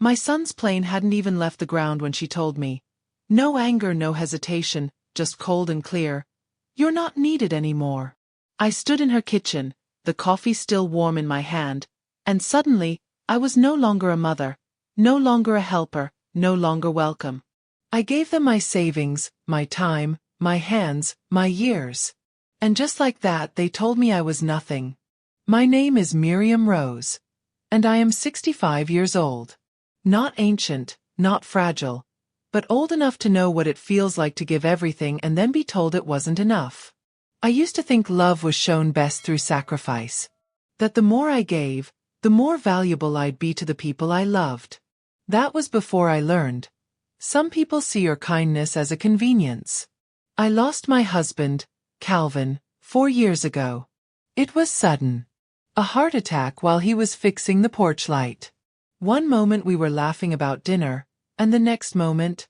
My son's plane hadn't even left the ground when she told me. No anger, no hesitation, just cold and clear. You're not needed anymore. I stood in her kitchen, the coffee still warm in my hand, and suddenly, I was no longer a mother, no longer a helper, no longer welcome. I gave them my savings, my time, my hands, my years. And just like that, they told me I was nothing. My name is Miriam Rose. And I am 65 years old. Not ancient, not fragile, but old enough to know what it feels like to give everything and then be told it wasn't enough. I used to think love was shown best through sacrifice. That the more I gave, the more valuable I'd be to the people I loved. That was before I learned. Some people see your kindness as a convenience. I lost my husband, Calvin, 4 years ago. It was sudden. A heart attack while he was fixing the porch light. One moment we were laughing about dinner, and the next moment,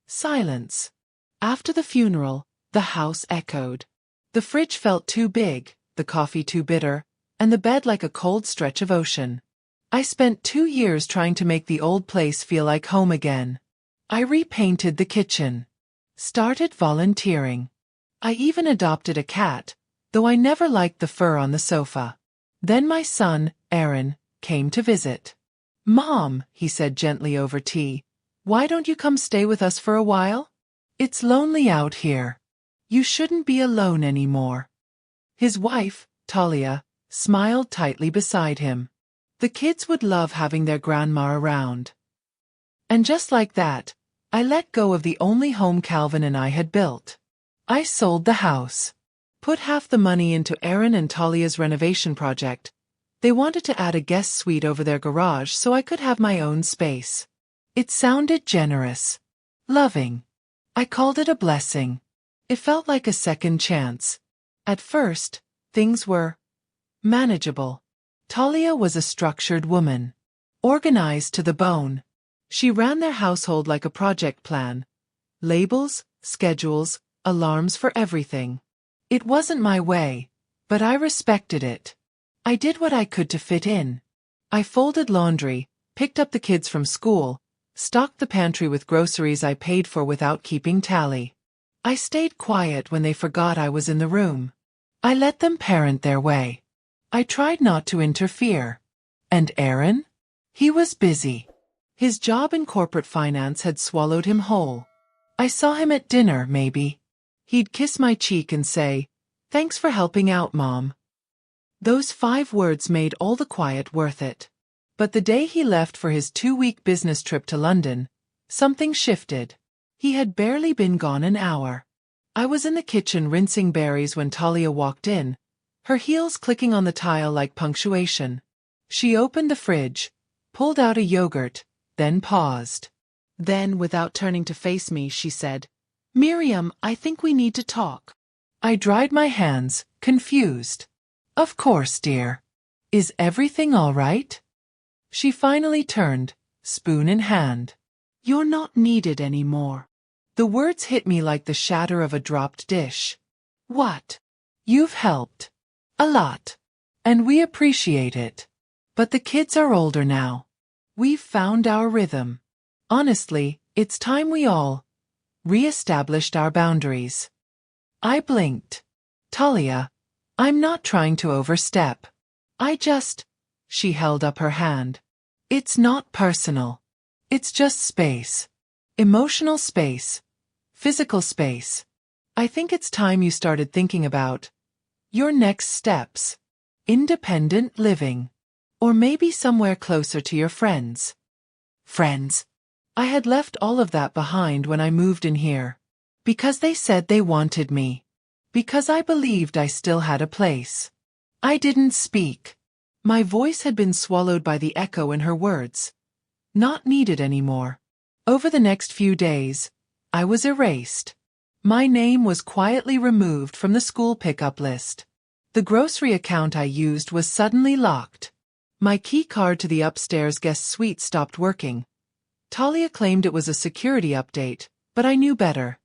silence. After the funeral, the house echoed. The fridge felt too big, the coffee too bitter, and the bed like a cold stretch of ocean. I spent 2 years trying to make the old place feel like home again. I repainted the kitchen. Started volunteering. I even adopted a cat, though I never liked the fur on the sofa. Then my son, Aaron, came to visit. "Mom," he said gently over tea, "why don't you come stay with us for a while? It's lonely out here. You shouldn't be alone anymore." His wife, Talia, smiled tightly beside him. The kids would love having their grandma around. And just like that, I let go of the only home Calvin and I had built. I sold the house. Put half the money into Aaron and Talia's renovation project. They wanted to add a guest suite over their garage so I could have my own space. It sounded generous. Loving. I called it a blessing. It felt like a second chance. At first, things were manageable. Talia was a structured woman. Organized to the bone. She ran their household like a project plan. Labels, schedules, alarms for everything. It wasn't my way, but I respected it. I did what I could to fit in. I folded laundry, picked up the kids from school, stocked the pantry with groceries I paid for without keeping tally. I stayed quiet when they forgot I was in the room. I let them parent their way. I tried not to interfere. And Aaron? He was busy. His job in corporate finance had swallowed him whole. I saw him at dinner, maybe. He'd kiss my cheek and say, "Thanks for helping out, Mom." Those 5 words made all the quiet worth it. But the day he left for his 2-week business trip to London, something shifted. He had barely been gone an hour. I was in the kitchen rinsing berries when Talia walked in, her heels clicking on the tile like punctuation. She opened the fridge, pulled out a yogurt, then paused. Then, without turning to face me, she said, "Miriam, I think we need to talk." I dried my hands, confused. "Of course, dear. Is everything all right?" She finally turned, spoon in hand. "You're not needed anymore." The words hit me like the shatter of a dropped dish. "What?" "You've helped. A lot. And we appreciate it. But the kids are older now. We've found our rhythm. Honestly, it's time we all re-established our boundaries." I blinked. "Talia, I'm not trying to overstep. She held up her hand. "It's not personal. It's just space. Emotional space. Physical space. I think it's time you started thinking about your next steps. Independent living. Or maybe somewhere closer to your friends." Friends. I had left all of that behind when I moved in here. Because they said they wanted me. Because I believed I still had a place. I didn't speak. My voice had been swallowed by the echo in her words. Not needed anymore. Over the next few days, I was erased. My name was quietly removed from the school pickup list. The grocery account I used was suddenly locked. My key card to the upstairs guest suite stopped working. Talia claimed it was a security update, but I knew better.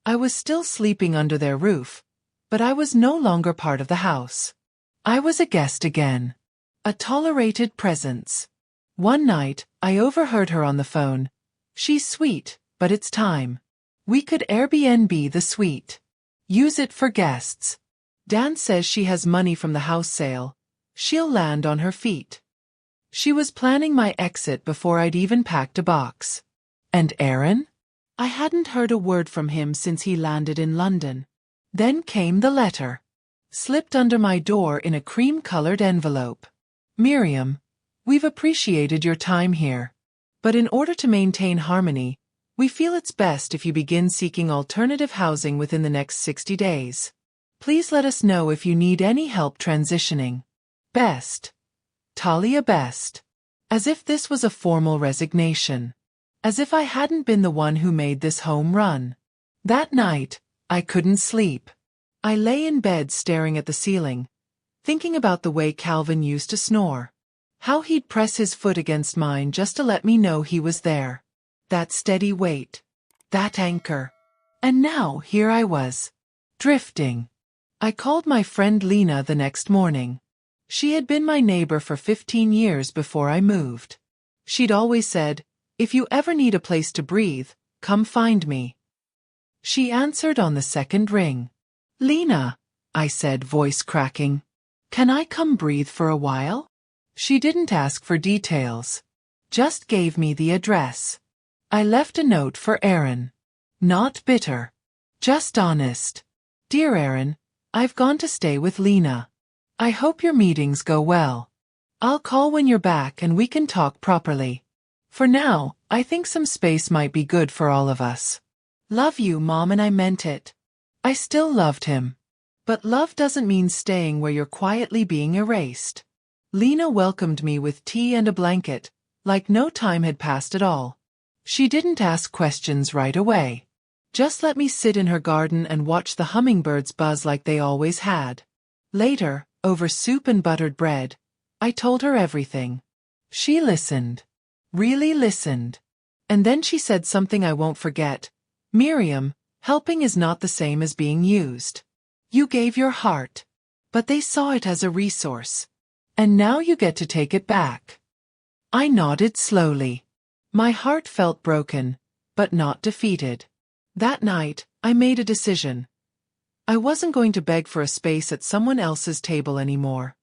I was still sleeping under their roof, but I was no longer part of the house. I was a guest again. A tolerated presence. One night, I overheard her on the phone. "She's sweet, but it's time. We could Airbnb the suite. Use it for guests. Dan says she has money from the house sale. She'll land on her feet." She was planning my exit before I'd even packed a box. And Aaron? I hadn't heard a word from him since he landed in London. Then came the letter. Slipped under my door in a cream-colored envelope. "Miriam, we've appreciated your time here. But in order to maintain harmony, we feel it's best if you begin seeking alternative housing within the next 60 days. Please let us know if you need any help transitioning. Best. Talia Best." As if this was a formal resignation. As if I hadn't been the one who made this home run. That night, I couldn't sleep. I lay in bed staring at the ceiling, thinking about the way Calvin used to snore. How he'd press his foot against mine just to let me know he was there. That steady weight. That anchor. And now here I was. Drifting. I called my friend Lena the next morning. She had been my neighbor for 15 years before I moved. She'd always said, "If you ever need a place to breathe, come find me." She answered on the second ring. "Lena," I said, voice cracking. "Can I come breathe for a while?" She didn't ask for details. Just gave me the address. I left a note for Aaron. Not bitter. Just honest. "Dear Aaron, I've gone to stay with Lena. I hope your meetings go well. I'll call when you're back and we can talk properly. For now, I think some space might be good for all of us. Love you, Mom," and I meant it. I still loved him. But love doesn't mean staying where you're quietly being erased. Lena welcomed me with tea and a blanket, like no time had passed at all. She didn't ask questions right away. Just let me sit in her garden and watch the hummingbirds buzz like they always had. Later, over soup and buttered bread, I told her everything. She listened. Really listened. And then she said something I won't forget. "Miriam, helping is not the same as being used. You gave your heart. But they saw it as a resource. And now you get to take it back." I nodded slowly. My heart felt broken, but not defeated. That night, I made a decision. I wasn't going to beg for a space at someone else's table anymore.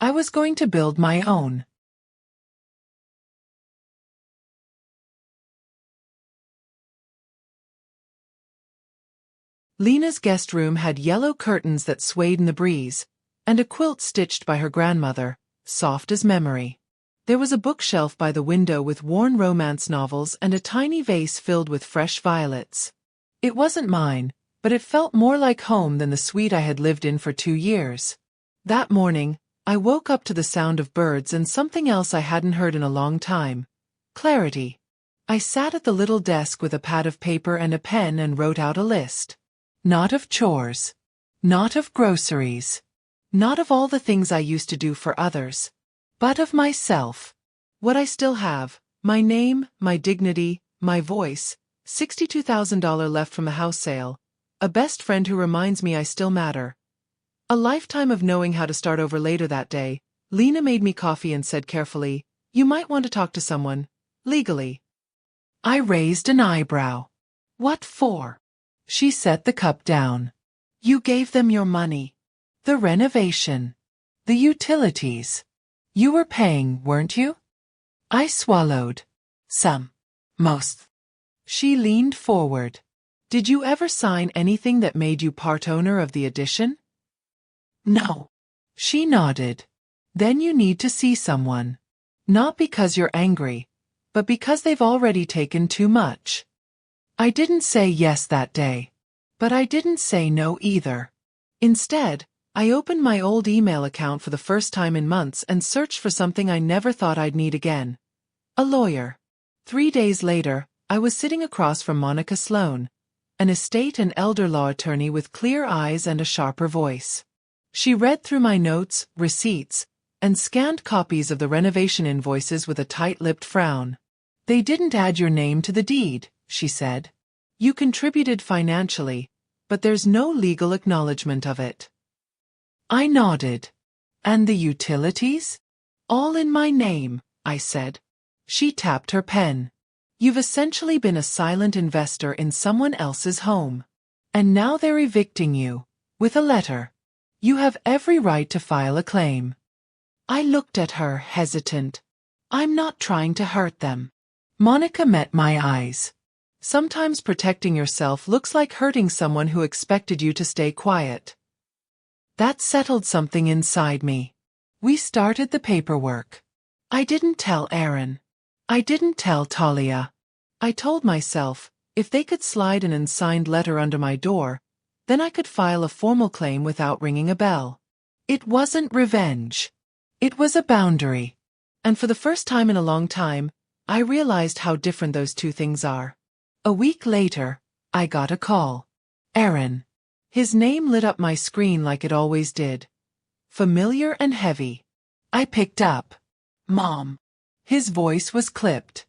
I was going to build my own. Lena's guest room had yellow curtains that swayed in the breeze, and a quilt stitched by her grandmother, soft as memory. There was a bookshelf by the window with worn romance novels and a tiny vase filled with fresh violets. It wasn't mine, but it felt more like home than the suite I had lived in for 2 years. That morning, I woke up to the sound of birds and something else I hadn't heard in a long time. Clarity. I sat at the little desk with a pad of paper and a pen and wrote out a list. Not of chores. Not of groceries. Not of all the things I used to do for others. But of myself. What I still have. My name, my dignity, my voice. $62,000 left from the house sale. A best friend who reminds me I still matter. A lifetime of knowing how to start over later that day. Lena made me coffee and said carefully, "You might want to talk to someone. Legally." I raised an eyebrow. "What for?" She set the cup down. "You gave them your money. The renovation. The utilities. You were paying, weren't you?" I swallowed. "Some. Most." She leaned forward. "Did you ever sign anything that made you part owner of the addition?" "No." She nodded. "Then you need to see someone. Not because you're angry, but because they've already taken too much." I didn't say yes that day. But I didn't say no either. Instead, I opened my old email account for the first time in months and searched for something I never thought I'd need again. A lawyer. 3 days later, I was sitting across from Monica Sloan, an estate and elder law attorney with clear eyes and a sharper voice. She read through my notes, receipts, and scanned copies of the renovation invoices with a tight-lipped frown. "They didn't add your name to the deed," she said. "You contributed financially, but there's no legal acknowledgement of it." I nodded. "And the utilities?" "All in my name," I said. She tapped her pen. You've essentially been a silent investor in someone else's home. And now they're evicting you. With a letter. You have every right to file a claim. I looked at her, hesitant. I'm not trying to hurt them. Monica met my eyes. Sometimes protecting yourself looks like hurting someone who expected you to stay quiet. That settled something inside me. We started the paperwork. I didn't tell Aaron. I didn't tell Talia. I told myself, if they could slide an unsigned letter under my door, then I could file a formal claim without ringing a bell. It wasn't revenge. It was a boundary. And for the first time in a long time, I realized how different those two things are. A week later, I got a call. Aaron. His name lit up my screen like it always did. Familiar and heavy. I picked up. Mom. His voice was clipped.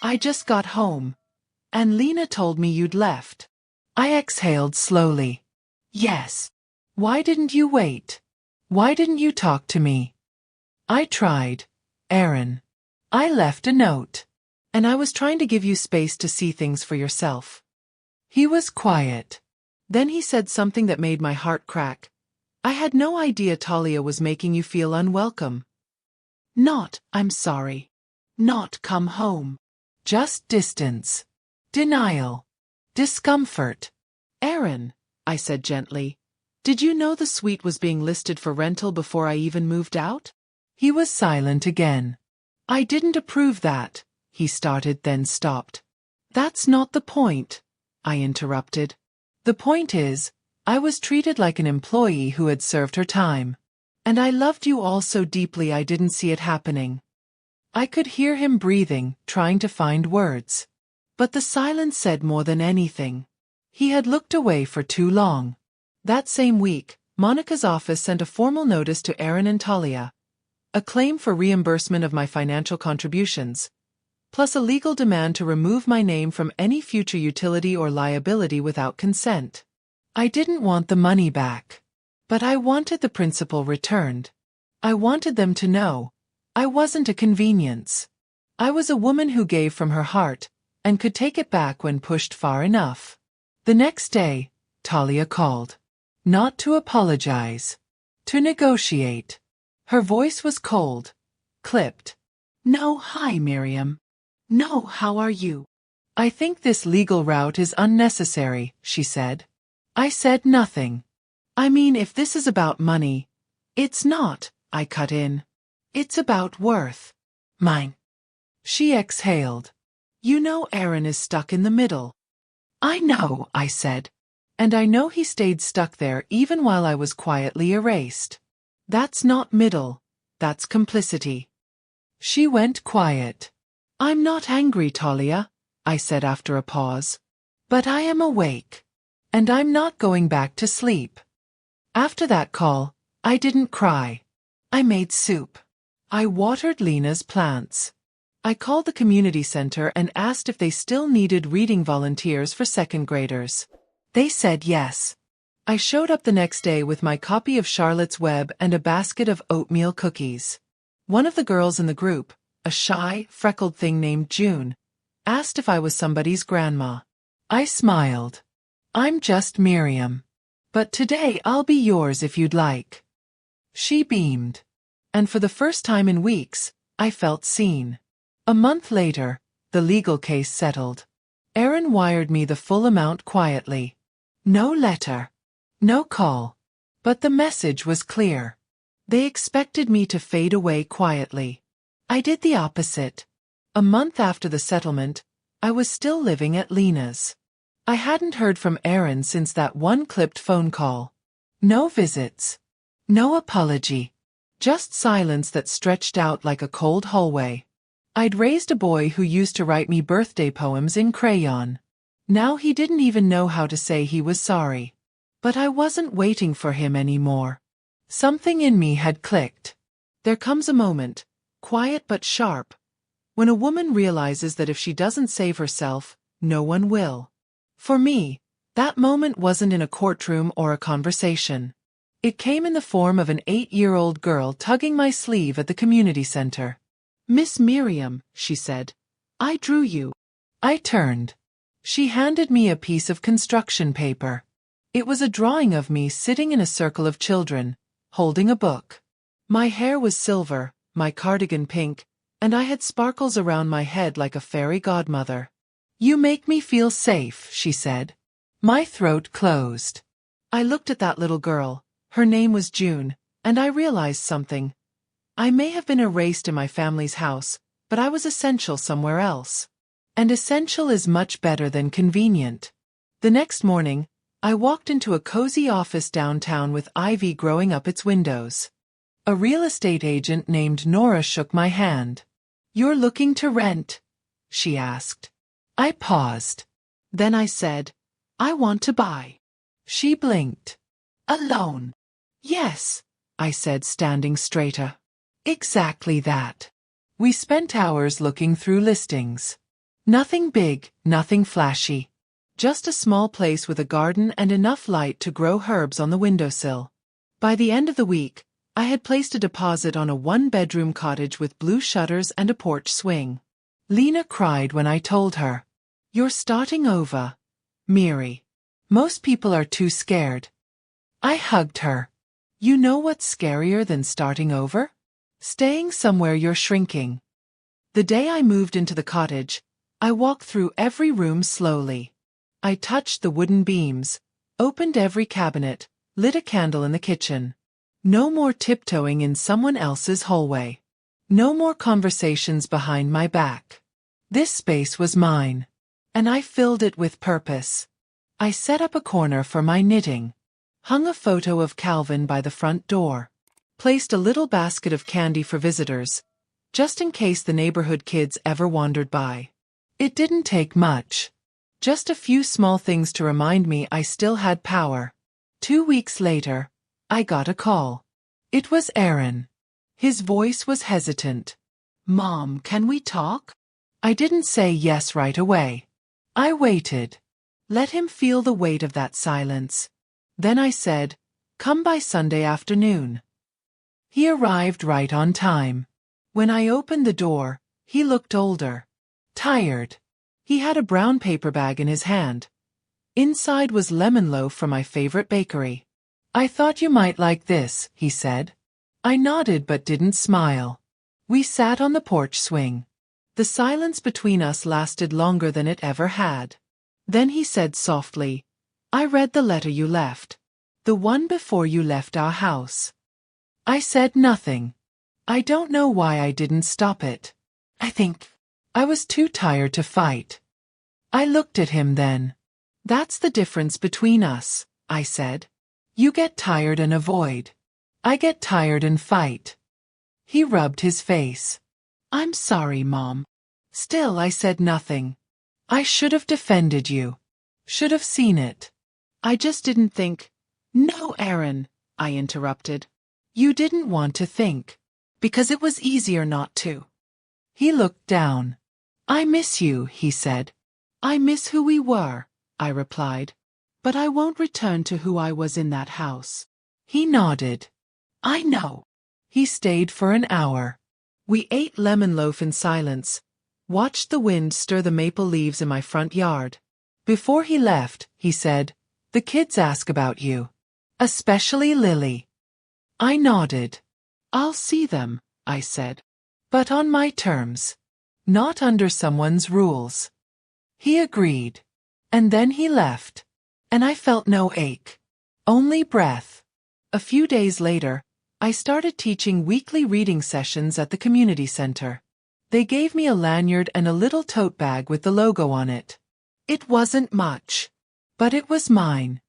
I just got home. And Lena told me you'd left. I exhaled slowly. Yes. Why didn't you wait? Why didn't you talk to me? I tried, Aaron. I left a note. And I was trying to give you space to see things for yourself. He was quiet. Then he said something that made my heart crack. I had no idea Talia was making you feel unwelcome. Not, I'm sorry. Not come home. Just distance. Denial. Discomfort. Aaron, I said gently, did you know the suite was being listed for rental before I even moved out? He was silent again. I didn't approve that, he started then stopped. That's not the point, I interrupted. The point is, I was treated like an employee who had served her time. And I loved you all so deeply I didn't see it happening. I could hear him breathing, trying to find words. But the silence said more than anything. He had looked away for too long. That same week, Monica's office sent a formal notice to Aaron and Talia. A claim for reimbursement of my financial contributions, plus a legal demand to remove my name from any future utility or liability without consent. I didn't want the money back. But I wanted the principal returned. I wanted them to know. I wasn't a convenience. I was a woman who gave from her heart, and could take it back when pushed far enough. The next day, Talia called. Not to apologize. To negotiate. Her voice was cold. Clipped. No, hi Miriam. No, how are you? I think this legal route is unnecessary, she said. I said nothing. I mean, if this is about money. It's not, I cut in. It's about worth. Mine. She exhaled. You know Aaron is stuck in the middle. I know, I said. And I know he stayed stuck there even while I was quietly erased. That's not middle. That's complicity. She went quiet. I'm not angry, Talia, I said after a pause. But I am awake. And I'm not going back to sleep. After that call, I didn't cry. I made soup. I watered Lena's plants. I called the community center and asked if they still needed reading volunteers for second graders. They said yes. I showed up the next day with my copy of Charlotte's Web and a basket of oatmeal cookies. One of the girls in the group, a shy, freckled thing named June, asked if I was somebody's grandma. I smiled. I'm just Miriam. But today I'll be yours if you'd like. She beamed. And for the first time in weeks, I felt seen. A month later, the legal case settled. Aaron wired me the full amount quietly. No letter. No call. But the message was clear. They expected me to fade away quietly. I did the opposite. A month after the settlement, I was still living at Lena's. I hadn't heard from Aaron since that one clipped phone call. No visits. No apology. Just silence that stretched out like a cold hallway. I'd raised a boy who used to write me birthday poems in crayon. Now he didn't even know how to say he was sorry. But I wasn't waiting for him anymore. Something in me had clicked. There comes a moment, quiet but sharp, when a woman realizes that if she doesn't save herself, no one will. For me, that moment wasn't in a courtroom or a conversation. It came in the form of an 8-year-old girl tugging my sleeve at the community center. "Miss Miriam," she said, "I drew you." I turned. She handed me a piece of construction paper. It was a drawing of me sitting in a circle of children, holding a book. My hair was silver, my cardigan pink, and I had sparkles around my head like a fairy godmother. "You make me feel safe," she said. My throat closed. I looked at that little girl. Her name was June, and I realized something. I may have been erased in my family's house, but I was essential somewhere else. And essential is much better than convenient. The next morning, I walked into a cozy office downtown with ivy growing up its windows. A real estate agent named Nora shook my hand. "You're looking to rent?" she asked. I paused. Then I said, "I want to buy." She blinked. "Alone?" "Yes," I said, standing straighter. "Exactly that." We spent hours looking through listings. Nothing big, nothing flashy. Just a small place with a garden and enough light to grow herbs on the windowsill. By the end of the week, I had placed a deposit on a one-bedroom cottage with blue shutters and a porch swing. Lena cried when I told her. "You're starting over, Miri. Most people are too scared." I hugged her. "You know what's scarier than starting over? Staying somewhere you're shrinking." The day I moved into the cottage, I walked through every room slowly. I touched the wooden beams, opened every cabinet, lit a candle in the kitchen. No more tiptoeing in someone else's hallway. No more conversations behind my back. This space was mine. And I filled it with purpose. I set up a corner for my knitting. Hung a photo of Calvin by the front door. Placed a little basket of candy for visitors, just in case the neighborhood kids ever wandered by. It didn't take much. Just a few small things to remind me I still had power. 2 weeks later, I got a call. It was Aaron. His voice was hesitant. "Mom, can we talk?" I didn't say yes right away. I waited. Let him feel the weight of that silence. Then I said, "Come by Sunday afternoon." He arrived right on time. When I opened the door, he looked older. Tired. He had a brown paper bag in his hand. Inside was lemon loaf from my favorite bakery. "I thought you might like this," he said. I nodded but didn't smile. We sat on the porch swing. The silence between us lasted longer than it ever had. Then he said softly, "I read the letter you left. The one before you left our house." I said nothing. I don't know why I didn't stop it. I think I was too tired to fight. I looked at him then. "That's the difference between us," I said. "You get tired and avoid. I get tired and fight." He rubbed his face. "I'm sorry, Mom." Still I said nothing. I should have defended you. Should have seen it. I just didn't think. "No, Aaron," I interrupted. "You didn't want to think. Because it was easier not to." He looked down. "I miss you," he said. "I miss who we were," I replied. "But I won't return to who I was in that house." He nodded. "I know." He stayed for an hour. We ate lemon loaf in silence, watched the wind stir the maple leaves in my front yard. Before he left, he said, "The kids ask about you. Especially Lily." I nodded. "I'll see them," I said. "But on my terms. Not under someone's rules." He agreed. And then he left. And I felt no ache. Only breath. A few days later, I started teaching weekly reading sessions at the community center. They gave me a lanyard and a little tote bag with the logo on it. It wasn't much. But it was mine.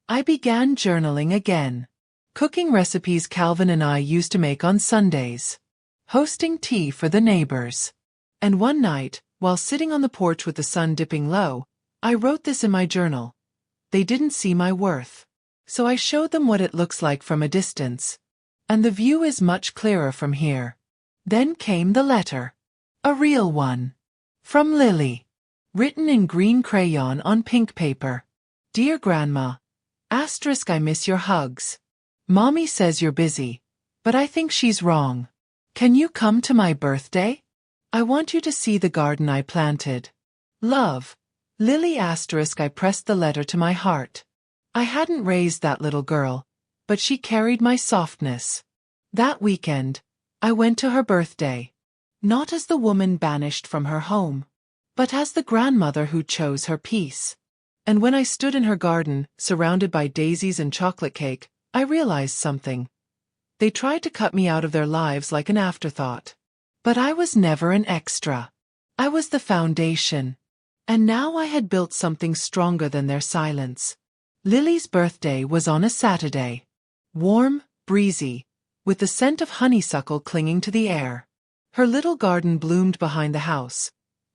I began journaling again. Cooking recipes Calvin and I used to make on Sundays. Hosting tea for the neighbors. And one night, while sitting on the porch with the sun dipping low, I wrote this in my journal. They didn't see my worth. So I showed them what it looks like from a distance. And the view is much clearer from here. Then came the letter. A real one. From Lily. Written in green crayon on pink paper. "Dear Grandma, I miss your hugs. Mommy says you're busy, but I think she's wrong. Can you come to my birthday? I want you to see the garden I planted. Love. Lily asterisk. I pressed the letter to my heart. I hadn't raised that little girl, but she carried my softness. That weekend, I went to her birthday. Not as the woman banished from her home, but as the grandmother who chose her peace. And when I stood in her garden, surrounded by daisies and chocolate cake, I realized something. They tried to cut me out of their lives like an afterthought. But I was never an extra. I was the foundation. And now I had built something stronger than their silence. Lily's birthday was on a Saturday. Warm, breezy, with the scent of honeysuckle clinging to the air. Her little garden bloomed behind the house.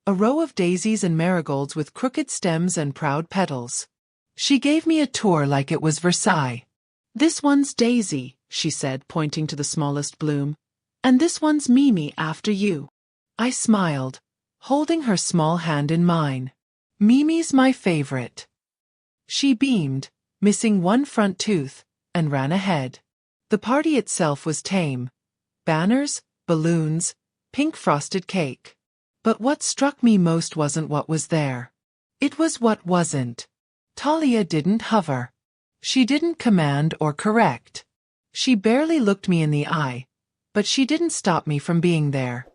A row of daisies and marigolds with crooked stems and proud petals. She gave me a tour like it was Versailles. "This one's Daisy," she said, pointing to the smallest bloom. "And this one's Mimi after you." I smiled, holding her small hand in mine. "Mimi's my favorite." She beamed, missing one front tooth, and ran ahead. The party itself was tame. Banners, balloons, pink frosted cake. But what struck me most wasn't what was there. It was what wasn't. Talia didn't hover. She didn't command or correct. She barely looked me in the eye, but she didn't stop me from being there.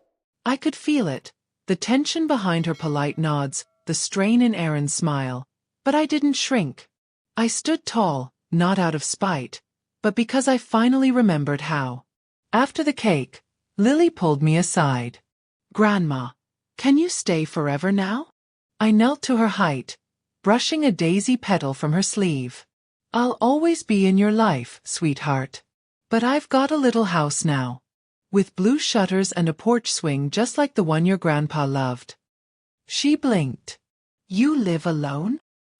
I could feel it, the tension behind her polite nods, the strain in Aaron's smile. But I didn't shrink. I stood tall, not out of spite, but because I finally remembered how. After the cake, Lily pulled me aside. "Grandma, can you stay forever now?" I knelt to her height, brushing a daisy petal from her sleeve. "I'll always be in your life, sweetheart. But I've got a little house now. With blue shutters and a porch swing just like the one your grandpa loved." She blinked. "You live alone?"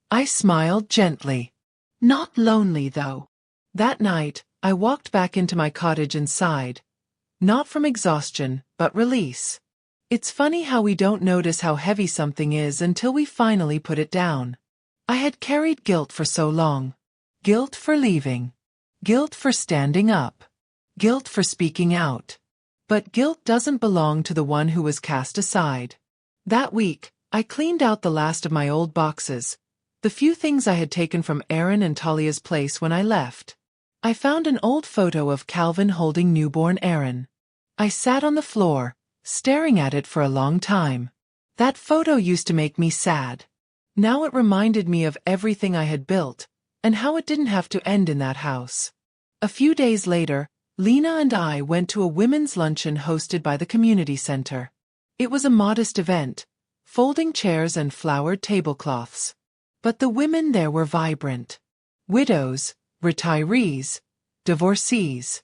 I smiled gently. "Not lonely, though." That night, I walked back into my cottage and sighed. Not from exhaustion, but release. It's funny how we don't notice how heavy something is until we finally put it down. I had carried guilt for so long. Guilt for leaving. Guilt for standing up. Guilt for speaking out. But guilt doesn't belong to the one who was cast aside. That week, I cleaned out the last of my old boxes, the few things I had taken from Aaron and Talia's place when I left. I found an old photo of Calvin holding newborn Aaron. I sat on the floor, staring at it for a long time. That photo used to make me sad. Now it reminded me of everything I had built, and how it didn't have to end in that house. A few days later, Lena and I went to a women's luncheon hosted by the community center. It was a modest event, folding chairs and flowered tablecloths. But the women there were vibrant. Widows, retirees, divorcees.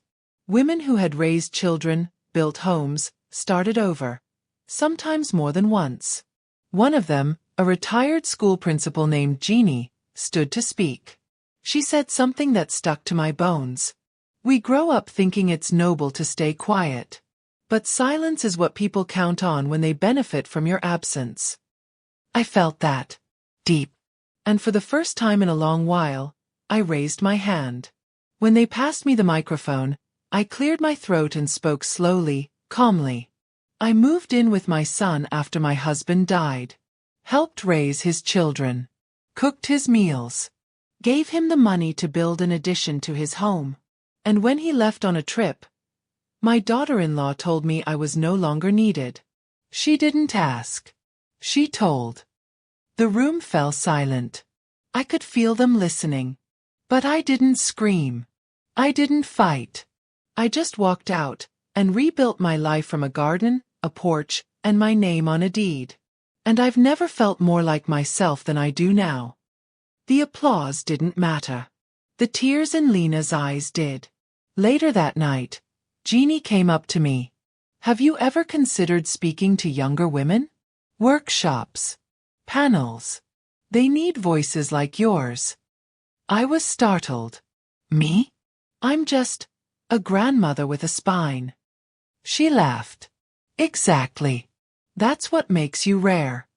Women who had raised children, built homes, started over. Sometimes more than once. One of them, a retired school principal named Jeannie, stood to speak. She said something that stuck to my bones. "We grow up thinking it's noble to stay quiet. But silence is what people count on when they benefit from your absence." I felt that. Deep. And for the first time in a long while, I raised my hand. When they passed me the microphone, I cleared my throat and spoke slowly, calmly. "I moved in with my son after my husband died. Helped raise his children. Cooked his meals. Gave him the money to build an addition to his home. And when he left on a trip, my daughter-in-law told me I was no longer needed. She didn't ask. She told." The room fell silent. I could feel them listening. But I didn't scream. I didn't fight. I just walked out and rebuilt my life from a garden, a porch, and my name on a deed. And I've never felt more like myself than I do now. The applause didn't matter. The tears in Lena's eyes did. Later that night, Jeannie came up to me. "Have you ever considered speaking to younger women? Workshops. Panels. They need voices like yours." I was startled. "Me? I'm just a grandmother with a spine." She laughed. "Exactly. That's what makes you rare."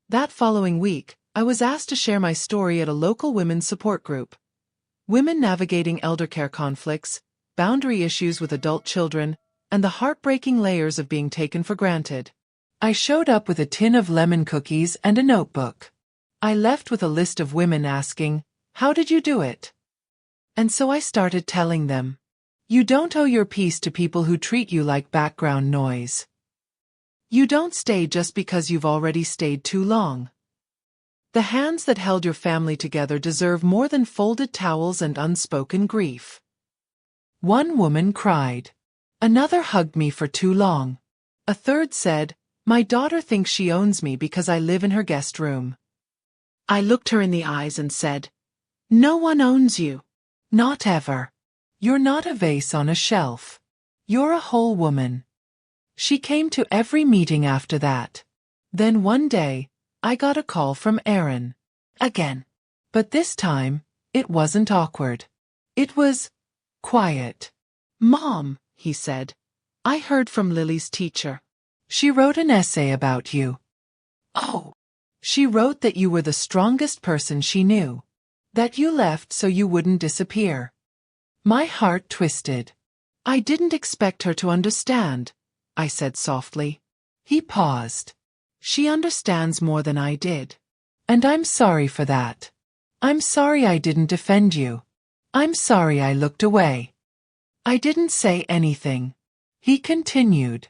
That following week, I was asked to share my story at a local women's support group. Women navigating eldercare conflicts, boundary issues with adult children, and the heartbreaking layers of being taken for granted. I showed up with a tin of lemon cookies and a notebook. I left with a list of women asking, "How did you do it?" And so I started telling them. You don't owe your peace to people who treat you like background noise. You don't stay just because you've already stayed too long. The hands that held your family together deserve more than folded towels and unspoken grief. One woman cried. Another hugged me for too long. A third said, "My daughter thinks she owns me because I live in her guest room." I looked her in the eyes and said, "No one owns you. Not ever. You're not a vase on a shelf. You're a whole woman." She came to every meeting after that. Then one day, I got a call from Aaron. Again. But this time, it wasn't awkward. It was quiet. "Mom," he said, "I heard from Lily's teacher. She wrote an essay about you." "Oh." "She wrote that you were the strongest person she knew. That you left so you wouldn't disappear." My heart twisted. "I didn't expect her to understand," I said softly. He paused. "She understands more than I did. And I'm sorry for that. I'm sorry I didn't defend you. I'm sorry I looked away." I didn't say anything. He continued.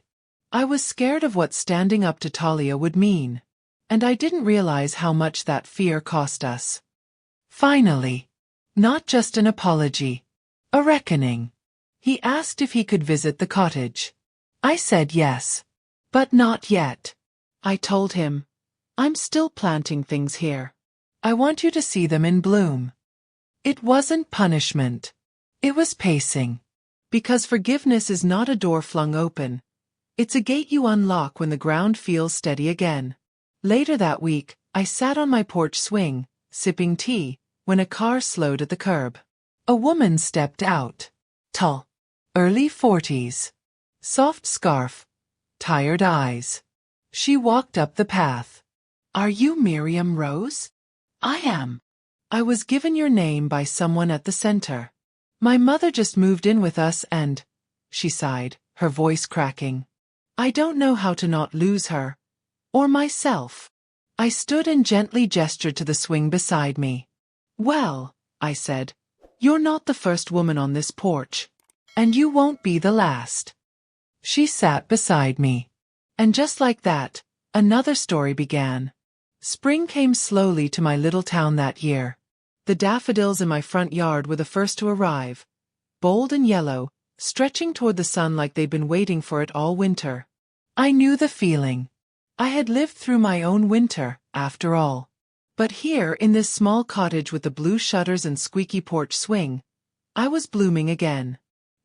"I was scared of what standing up to Talia would mean. And I didn't realize how much that fear cost us." Finally. Not just an apology. A reckoning. He asked if he could visit the cottage. I said yes. "But not yet." I told him. "I'm still planting things here. I want you to see them in bloom." It wasn't punishment. It was pacing. Because forgiveness is not a door flung open. It's a gate you unlock when the ground feels steady again. Later that week, I sat on my porch swing, sipping tea, when a car slowed at the curb. A woman stepped out. Tall. Early 40s. Soft scarf. Tired eyes. She walked up the path. "Are you Miriam Rose?" "I am." "I was given your name by someone at the center. My mother just moved in with us and..." She sighed, her voice cracking. "I don't know how to not lose her. Or myself." I stood and gently gestured to the swing beside me. "Well," I said, "you're not the first woman on this porch. And you won't be the last." She sat beside me. And just like that, another story began. Spring came slowly to my little town that year. The daffodils in my front yard were the first to arrive. Bold and yellow, stretching toward the sun like they'd been waiting for it all winter. I knew the feeling. I had lived through my own winter, after all. But here, in this small cottage with the blue shutters and squeaky porch swing, I was blooming again.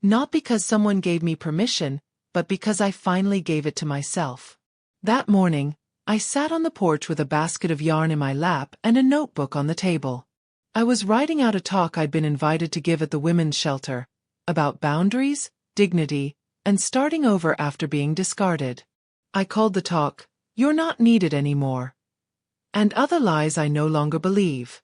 Not because someone gave me permission, but because I finally gave it to myself. That morning, I sat on the porch with a basket of yarn in my lap and a notebook on the table. I was writing out a talk I'd been invited to give at the women's shelter, about boundaries, dignity, and starting over after being discarded. I called the talk, "You're Not Needed Anymore," and Other Lies I No Longer Believe.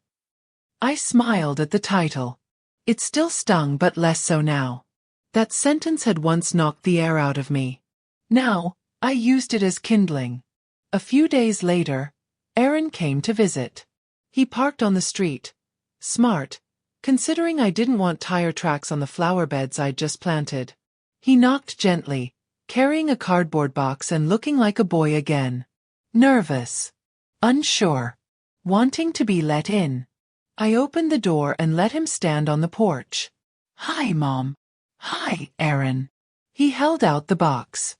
I smiled at the title. It still stung, but less so now. That sentence had once knocked the air out of me. Now, I used it as kindling. A few days later, Aaron came to visit. He parked on the street. Smart, considering I didn't want tire tracks on the flower beds I'd just planted. He knocked gently, carrying a cardboard box and looking like a boy again. Nervous. Unsure. Wanting to be let in. I opened the door and let him stand on the porch. "Hi, Mom." "Hi, Aaron." He held out the box.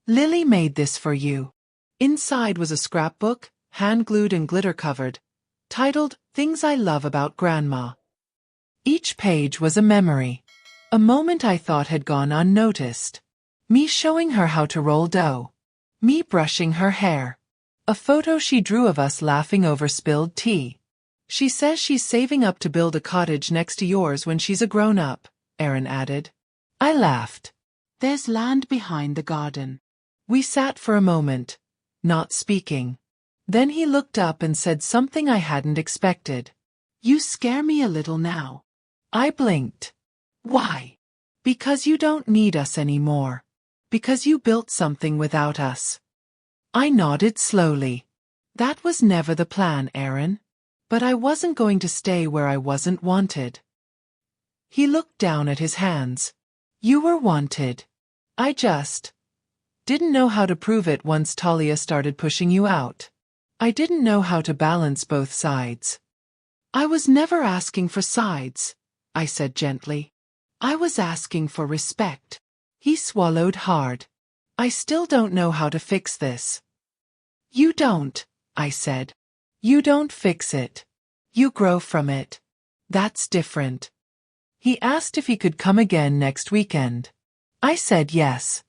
"Lily made this for you." Inside was a scrapbook, hand-glued and glitter-covered, titled Things I Love About Grandma. Each page was a memory. A moment I thought had gone unnoticed. Me showing her how to roll dough. Me brushing her hair. A photo she drew of us laughing over spilled tea. "She says she's saving up to build a cottage next to yours when she's a grown-up," Aaron added. I laughed. "There's land behind the garden." We sat for a moment, not speaking. Then he looked up and said something I hadn't expected. "You scare me a little now." I blinked. "Why?" "Because you don't need us anymore. Because you built something without us." I nodded slowly. That was never the plan, Aaron. But I wasn't going to stay where I wasn't wanted. He looked down at his hands. You were wanted. I just didn't know how to prove it once Talia started pushing you out. I didn't know how to balance both sides. I was never asking for sides, I said gently. I was asking for respect. He swallowed hard. I still don't know how to fix this. You don't, I said. You don't fix it. You grow from it. That's different. He asked if he could come again next weekend. I said yes.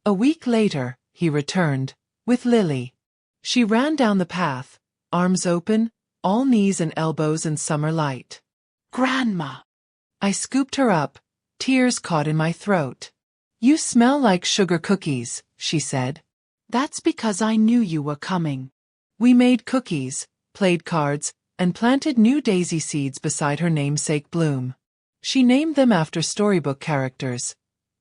A week later, he returned, with Lily. She ran down the path, arms open, all knees and elbows in summer light. Grandma! I scooped her up, tears caught in my throat. You smell like sugar cookies, she said. That's because I knew you were coming. We made cookies, played cards, and planted new daisy seeds beside her namesake bloom. She named them after storybook characters: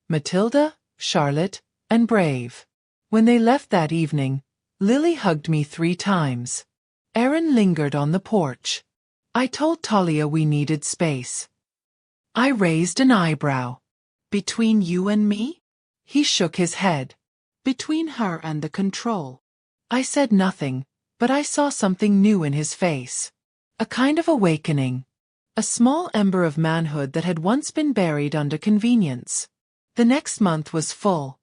Matilda, Charlotte, and Brave. When they left that evening, Lily hugged me 3 times. Aaron lingered on the porch. I told Talia we needed space. I raised an eyebrow. Between you and me? He shook his head. Between her and the control. I said nothing, but I saw something new in his face. A kind of awakening. A small ember of manhood that had once been buried under convenience. The next month was full.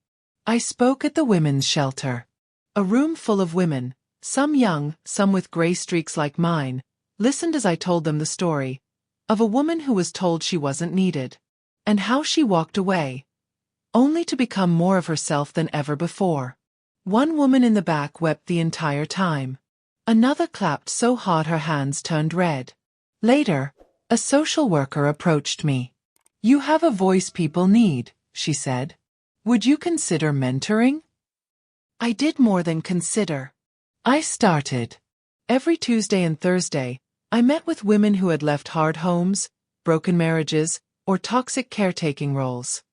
I spoke at the women's shelter. A room full of women, some young, some with gray streaks like mine, listened as I told them the story of a woman who was told she wasn't needed, and how she walked away, only to become more of herself than ever before. One woman in the back wept the entire time. Another clapped so hard her hands turned red. Later, a social worker approached me. You have a voice people need, she said. Would you consider mentoring? I did more than consider. I started. Every Tuesday and Thursday, I met with women who had left hard homes, broken marriages, or toxic caretaking roles.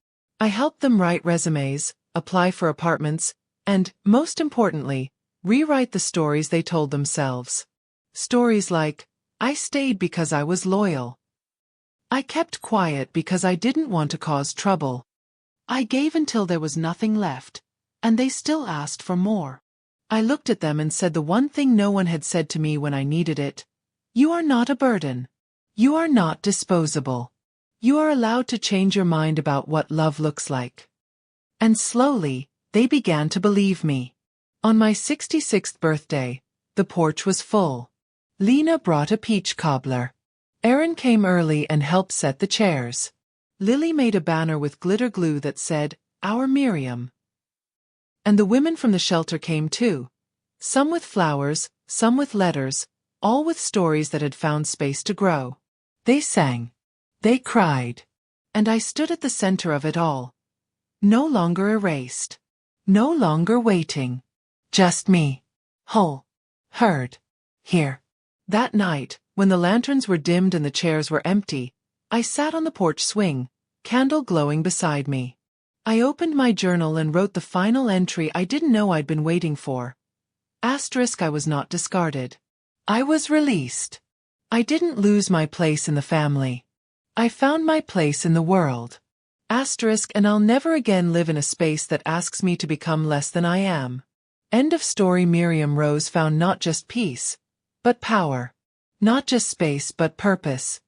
I helped them write resumes, apply for apartments, and, most importantly, rewrite the stories they told themselves. Stories like, I stayed because I was loyal. I kept quiet because I didn't want to cause trouble. I gave until there was nothing left, and they still asked for more. I looked at them and said the one thing no one had said to me when I needed it. You are not a burden. You are not disposable. You are allowed to change your mind about what love looks like. And slowly, they began to believe me. On my 66th birthday, the porch was full. Lena brought a peach cobbler. Aaron came early and helped set the chairs. Lily made a banner with glitter glue that said, Our Miriam. And the women from the shelter came too. Some with flowers, some with letters, all with stories that had found space to grow. They sang. They cried. And I stood at the center of it all. No longer erased. No longer waiting. Just me. Whole. Heard. Here. That night, when the lanterns were dimmed and the chairs were empty, I sat on the porch swing, candle glowing beside me. I opened my journal and wrote the final entry I didn't know I'd been waiting for. Asterisk, I was not discarded. I was released. I didn't lose my place in the family. I found my place in the world. Asterisk, and I'll never again live in a space that asks me to become less than I am. End of story. Miriam Rose found not just peace, but power. Not just space but purpose.